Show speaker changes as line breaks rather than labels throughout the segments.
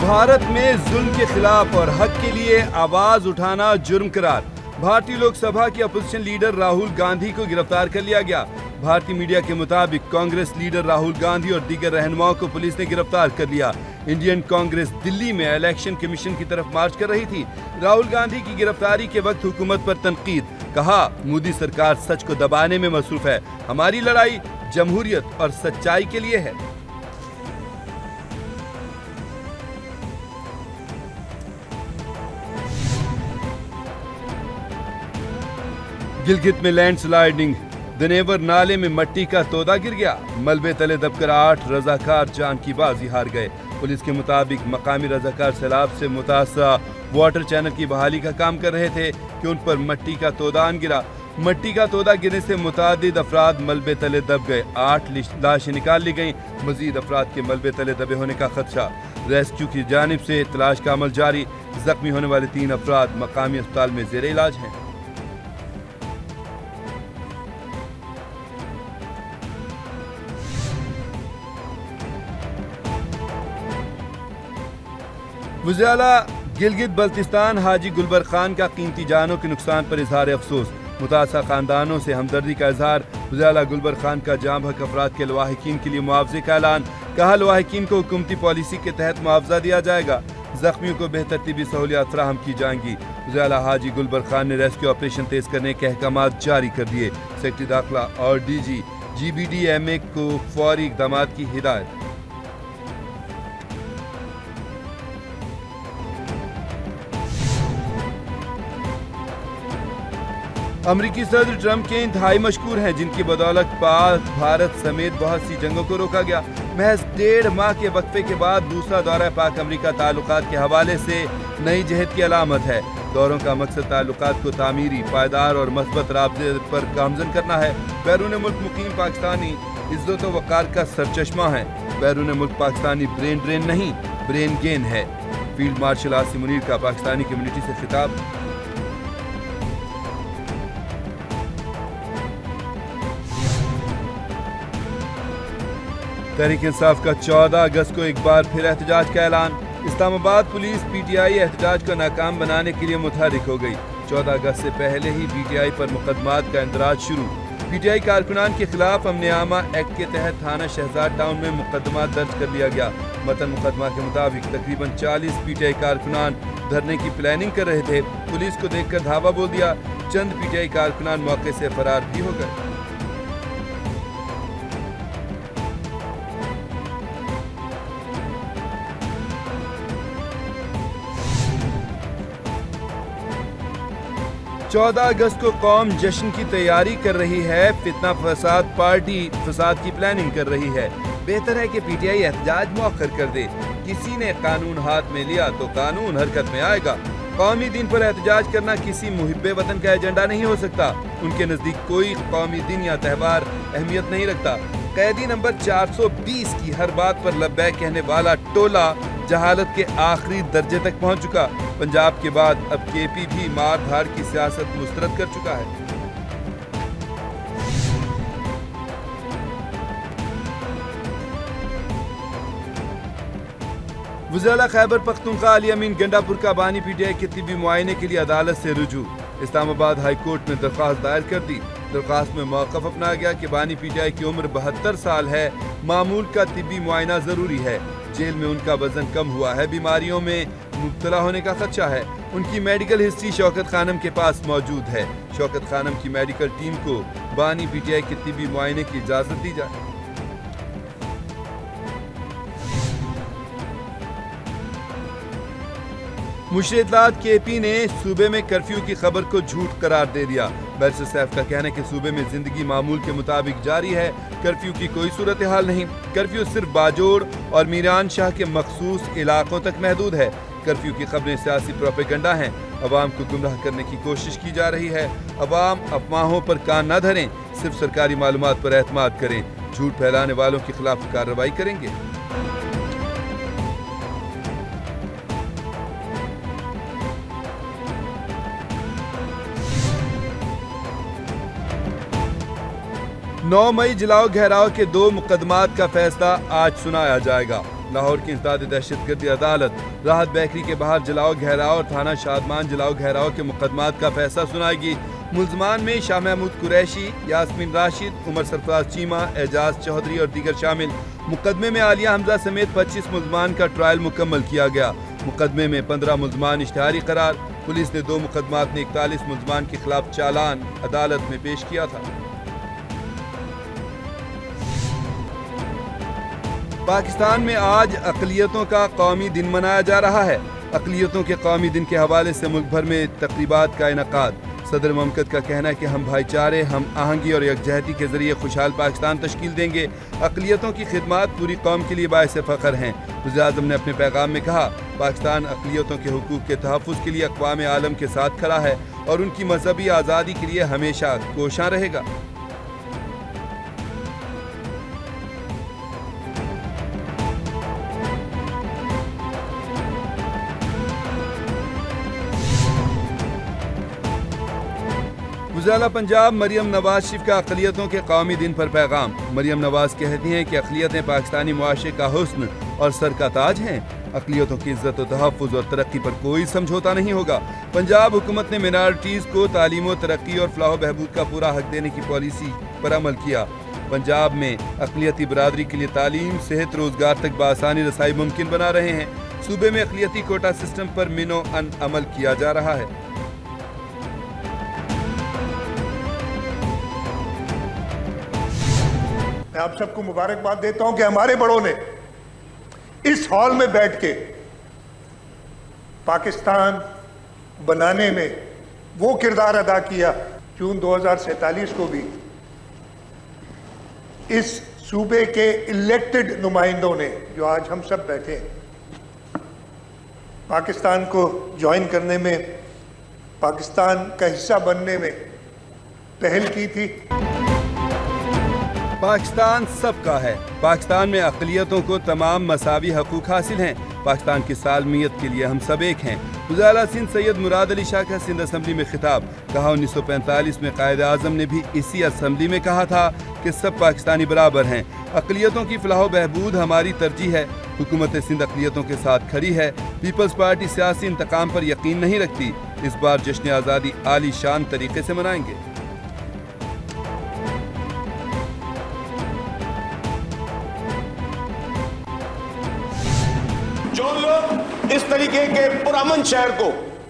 भारत में जुल्म के खिलाफ और हक के लिए आवाज उठाना जुर्म करार। भारतीय लोकसभा के अपोजिशन लीडर राहुल गांधी को गिरफ्तार कर लिया गया। भारतीय मीडिया के मुताबिक कांग्रेस लीडर राहुल गांधी और दीगर रहनुमाओं को पुलिस ने गिरफ्तार कर लिया। इंडियन कांग्रेस दिल्ली में इलेक्शन कमीशन की तरफ मार्च कर रही थी। राहुल गांधी की गिरफ्तारी के वक्त हुकूमत पर तनकीद, कहा मोदी सरकार सच को दबाने में मसरूफ है, हमारी लड़ाई जमहूरियत और सच्चाई के लिए है। गिलगित में लैंडस्लाइडिंग, दनेवर नाले में मट्टी का तोदा गिर गया। मलबे तले दबकर 8 रजाकार जान की बाजी हार गए। पुलिस के मुताबिक मकामी रजाकार सैलाब से मुतासरा वाटर चैनल की बहाली का काम कर रहे थे कि उन पर मट्टी का तोदान गिरा। मट्टी का तोदा गिरने से मुतादिद अफराद मलबे तले दब गए। 8 लाशें निकाल ली गईं। मजीद अफराद के मलबे तले दबे होने का खदशा। रेस्क्यू की जानिब से तलाश का अमल जारी। जख्मी होने वाले 3 अफराद मकामी अस्पताल में जेर इलाज हैं। वज़ीर-ए-आला गिलगित बल्तिस्तान हाजी गुलबर खान का कीमती जानों के नुकसान पर इजहार अफसोस। मुतासर खानदानों से हमदर्दी का इजहार। वज़ीर-ए-आला गुलबर खान का जाम हक अफराद के लवाहिकीन के लिए मुआवजे का ऐलान। कहा लवाहिकीन को हुकूमती पॉलिसी के तहत मुआवजा दिया जाएगा। जख्मियों को बेहतर तिबी सहूलियात फराहम की जाएंगी। वज़ीर-ए-आला हाजी गुलबर खान ने रेस्क्यू ऑपरेशन तेज करने के अहकाम जारी कर दिए। सेक्रेटरी दाखिला और DG GBDMA को फौरी इक़दाम की हिदायत। अमरीकी सदर ट्रंप के इंतहाई मशकूर हैं, जिनकी बदौलत पाक भारत समेत बहुत सी जंगों को रोका गया। महज 1.5 माह के वक्फे के बाद दूसरा दौरा पाक अमरीका ताल्लुकात के हवाले से नई जहद की अलामत है। दौरों का मकसद ताल्लुकात को तामीरी, पायदार और मस्बत राबते पर गामजन करना है। बैरून मुल्क मुकीम पाकिस्तानी इज्जत व वक़ार का सरचश्मा है। बैरून मुल्क पाकिस्तानी ब्रेन ड्रेन नहीं, ब्रेन गेन है। फील्ड मार्शल आसिम मुनीर का पाकिस्तानी कम्युनिटी से खिताब। तहरीक इंसाफ का 14 अगस्त को एक बार फिर एहतजाज का ऐलान। इस्लामाबाद पुलिस PTI एहतजाज को नाकाम बनाने के लिए मुतहरिक हो गई। 14 अगस्त से पहले ही PTI पर मुकदमात का इंदराज शुरू। PTI कारकुनान के खिलाफ अमन आमा एक्ट के तहत थाना शहजाद टाउन में मुकदमा दर्ज कर लिया गया। मतन मुकदमा के मुताबिक तकरीबन 40 PTI कारकुनान धरने की प्लानिंग कर रहे थे। पुलिस को देखकर धावा बोल दिया। चंद PTI कारकुनान मौके से फरार भी हो गए। चौदह अगस्त को कौम जश्न की तैयारी कर रही है। फितना फसाद पार्टी फसाद की प्लानिंग कर रही है। बेहतर है कि PTI एहतजाज मौखर कर दे। किसी ने कानून हाथ में लिया तो कानून हरकत में आएगा। कौमी दिन पर एहतजाज करना किसी मुहिब्बे वतन का एजेंडा नहीं हो सकता। उनके नज़दीक कोई कौमी दिन या त्यौहार अहमियत नहीं रखता। कैदी नंबर 420 की हर बात पर लब्बैक कहने वाला टोला जहालत के आखिरी दर्जे तक पहुंच चुका। पंजाब के बाद अब KP भी मार धाड़ की सियासत मुस्तरद कर चुका है। वज़ीर-ए-आला खैबर पख्तूनख्वा अली अमीन गंडापुर का बानी PTI के तिब्बी मुआयने के लिए अदालत से रुजू। इस्लामाबाद हाई कोर्ट में दरख्वास्त दायर कर दी। दरख्वास्त में मौक़िफ़ अपनाया गया कि बानी PTI की उम्र 72 साल है। मामूल का तिब्बी मुआयना ज़रूरी है। जेल में उनका वजन कम हुआ है। बीमारियों में मुब्तला होने का खदशा है। उनकी मेडिकल हिस्ट्री शौकत खानम के पास मौजूद है। शौकत खानम की मेडिकल टीम को बानी PTI के तिब्बी मुआयने की इजाज़त दी जाए। मुशीर इत्तलात KP ने सूबे में कर्फ्यू की खबर को झूठ करार दे दिया। बैरिस्टर सैफ का कहना है कि सूबे में जिंदगी मामूल के मुताबिक जारी है। कर्फ्यू की कोई सूरत हाल नहीं। कर्फ्यू सिर्फ बाजोड़ और मीरान शाह के मखसूस इलाकों तक महदूद है। कर्फ्यू की खबरें सियासी प्रोपेगेंडा हैं। अवाम को गुमराह करने की कोशिश की जा रही है। अवाम अफवाहों पर कान न धरें, सिर्फ सरकारी मालूमात पर एतमाद करें। झूठ फैलाने वालों के खिलाफ कार्रवाई करेंगे। 9 मई जलाओ घेराव के 2 मुकदमात का फैसला आज सुनाया जाएगा। लाहौर की इंसदाद दहशतगर्दी अदालत राहत बेकरी के बाहर जलाओ घेराव और थाना शादमान जलाओ घेराव के मुकदमात का फैसला सुनाएगी। मुल्जमान में शाह महमूद कुरैशी, यास्मीन राशिद, उमर सरफराज चीमा, एजाज चौधरी और दीगर शामिल। मुकदमे में आलिया हमजा समेत 25 मुल्जमान का ट्रायल मुकम्मल किया गया। मुकदमे में 15 मुल्जमान इश्तिहारी करार। पुलिस ने 2 मुकदमात में 41 मुल्जमान के खिलाफ चालान अदालत में पेश किया था। पाकिस्तान में आज अक़लियतों का कौमी दिन मनाया जा रहा है। अक़लियतों के कौमी दिन के हवाले से मुल्क भर में तक़रीबात का इनक़ाद। सदर ममलकत का कहना है कि हम भाईचारे, हम आहंगी और यकजहती के ज़रिए खुशहाल पाकिस्तान तश्कील देंगे। अक़लियतों की खिदमात पूरी कौम के लिए बाइस फ़ख्र हैं। वज़ीर-ए-आज़म ने अपने पैगाम में कहा, पाकिस्तान अक़लियतों के हुकूक़ के तहफ़्फ़ुज़ के लिए अक़वाम आलम के साथ खड़ा है और उनकी मज़हबी आज़ादी के लिए हमेशा कोशां रहेगा। वज़ीर पंजाब मरियम नवाज शरीफ का अक़लियतों के कौमी दिन पर पैगाम। मरियम नवाज कहती हैं कि अक़लियतें पाकिस्तानी मुआशरे का हुस्न और सर का ताज हैं। अक़लियतों की इज़्ज़त और तहफ़्फ़ुज़ और तरक्की पर कोई समझौता नहीं होगा। पंजाब हुकूमत ने मिनॉरिटीज़ को तालीम व तरक्की और फलाह बहबूद का पूरा हक देने की पॉलिसी पर अमल किया। पंजाब में अक़लियती बरादरी के लिए तालीम, सेहत, रोज़गार तक बआसानी रसाई मुमकिन बना रहे हैं। सूबे में अक़लियती कोटा सिस्टम पर मिनो अन अमल किया जा रहा है।
मैं आप सबको मुबारकबाद देता हूं कि हमारे बड़ों ने इस हॉल में बैठ के पाकिस्तान बनाने में वो किरदार अदा किया। जून 2047 को भी इस सूबे के इलेक्टेड नुमाइंदों ने, जो आज हम सब बैठे हैं, पाकिस्तान को ज्वाइन करने में, पाकिस्तान का हिस्सा बनने में पहल की थी।
पाकिस्तान सबका है। पाकिस्तान में अक़लियतों को तमाम मसावी हकूक़ हासिल हैं। पाकिस्तान की सालमियत के लिए हम सब एक हैं। वज़ीर सिंध सैयद मुराद अली शाह का सिंध असम्बली में खिताब। कहा, 1945 में कायद आज़म ने भी इसी असम्बली में कहा था कि सब पाकिस्तानी बराबर हैं। अक़लियतों की फलाह व बहबूद हमारी तरजीह है। हुकूमत सिंध अक़लियतों के साथ खड़ी है। पीपल्स पार्टी सियासी इंतकाम पर यकीन नहीं रखती। इस बार जश्न आज़ादी आली शान तरीके से मनाएंगे।
जो लोग इस तरीके के पुरअमन शहर को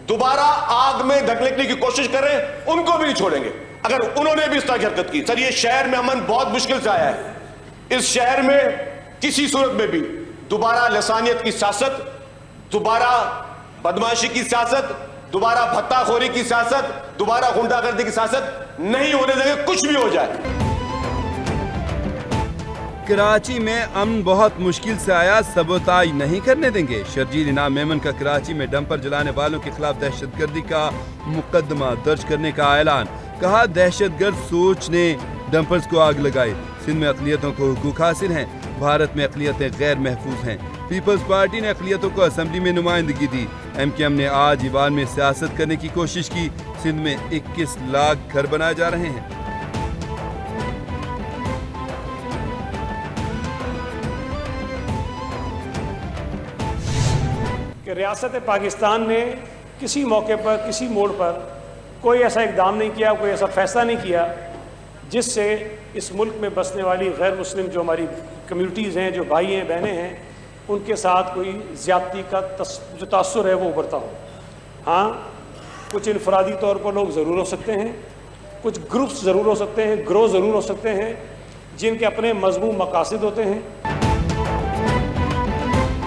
दोबारा आग में धकेलने की कोशिश कर रहे हैं, उनको भी नहीं छोड़ेंगे अगर उन्होंने भी इस तरह की हरकत की। सर, ये शहर में अमन बहुत मुश्किल से आया है। इस शहर में किसी सूरत में भी दोबारा लसानियत की सियासत, दोबारा बदमाशी की सियासत, दोबारा भत्ताखोरी की सियासत, दोबारा गुंडागर्दी की सियासत नहीं होने देंगे, कुछ भी हो जाए।
कराची में अमन बहुत मुश्किल से आया, सबोताज नहीं करने देंगे। शर्जील इनाम मेमन का कराची में डंपर जलाने वालों के खिलाफ दहशतगर्दी का मुकदमा दर्ज करने का ऐलान। कहा, दहशतगर्द सोच ने डंपर्स को आग लगाई। सिंध में अक़लियतों को हुकूक हासिल हैं। भारत में अक़लियतें गैर महफूज हैं। पीपल्स पार्टी ने अक़लियतों को असम्बली में नुमाइंदगी दी। MKM ने आज ईवान में सियासत करने की कोशिश की। सिंध में 21 लाख घर बनाए जा रहे हैं।
कि रियासत पाकिस्तान ने किसी मौके पर, किसी मोड़ पर कोई ऐसा इक़दाम नहीं किया, कोई ऐसा फ़ैसला नहीं किया जिससे इस मुल्क में बसने वाली गैर मुस्लिम जो हमारी कम्यूनिटीज़ हैं, जो भाई हैं, बहनें हैं, उनके साथ कोई ज़्यादती का जो तासुर है वो उभरता हो। हाँ, कुछ इनफरादी तौर पर लोग ज़रूर हो सकते हैं, कुछ ग्रुप्स ज़रूर हो सकते हैं, ग्रोह ज़रूर हो सकते हैं, जिनके अपने मज़मूम मकासद होते हैं।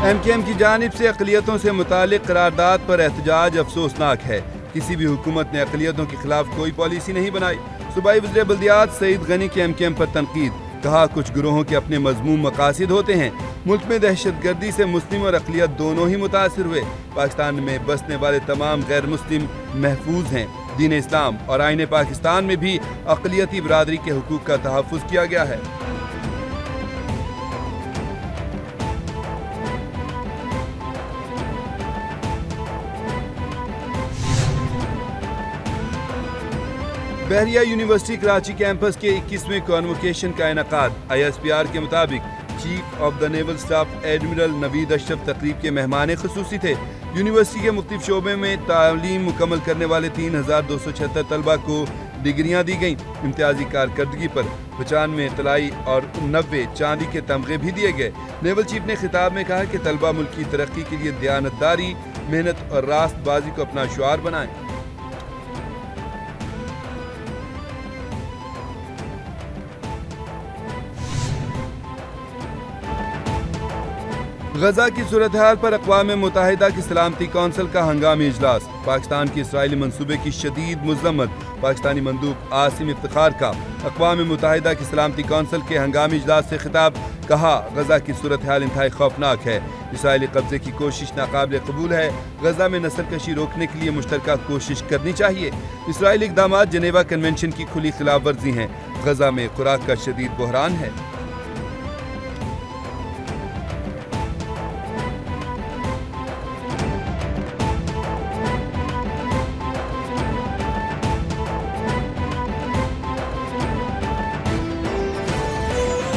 MKM की जानिब से अक़लियतों से मुतालिक करारदाद पर एहतजाज अफसोसनाक है। किसी भी हुकूमत ने अक़लियतों के खिलाफ कोई पॉलिसी नहीं बनाई। सूबाई वज़ीर बल्दियात सईद गनी की MKM पर तनकीद। कहा, कुछ गिरोहों के अपने मज़मूम मकासद होते हैं। मुल्क में दहशतगर्दी से मुस्लिम और अक़लियत दोनों ही मुतासिर हुए। पाकिस्तान में बसने वाले तमाम गैर मुस्लिम महफूज हैं। दीन इस्लाम और आईन पाकिस्तान में भी अक़लियती बरादरी के हुकूक का तहफ़्फ़ुज़ किया गया है। بحریہ یونیورسٹی کراچی کیمپس کے 21ویں کانوکیشن کا انعقاد۔ ISPR کے مطابق chief of the naval staff admiral Naveed Ashraf تقریب کے مہمان خصوصی تھے۔ یونیورسٹی کے مختلف شعبے میں تعلیم مکمل کرنے والے 3276 طلبہ کو ڈگریاں دی گئیں۔ امتیازی کارکردگی پر 95 طلائی اور 90 چاندی کے تمغے بھی دیے گئے۔ نیول چیف نے خطاب میں کہا کہ طلبہ ملک کی ترقی کے لیے دیانتداری، محنت اور راست بازی کو اپنا شعار بنائیں۔ غزہ کی صورتحال پر اقوام متحدہ کی سلامتی کونسل کا ہنگامی اجلاس۔ پاکستان کی اسرائیلی منصوبے کی شدید مذمت۔ پاکستانی مندوب عاصم افتخار کا اقوام متحدہ کی سلامتی کونسل کے ہنگامی اجلاس سے خطاب۔ کہا غزہ کی صورتحال انتہائی خوفناک ہے، اسرائیلی قبضے کی کوشش ناقابل قبول ہے، غزہ میں نسل کشی روکنے کے لیے مشترکہ کوشش کرنی چاہیے۔ اسرائیلی اقدامات جنیوا کنونشن کی کھلی خلاف ورزی ہیں، غزہ میں خوراک کا شدید بحران ہے۔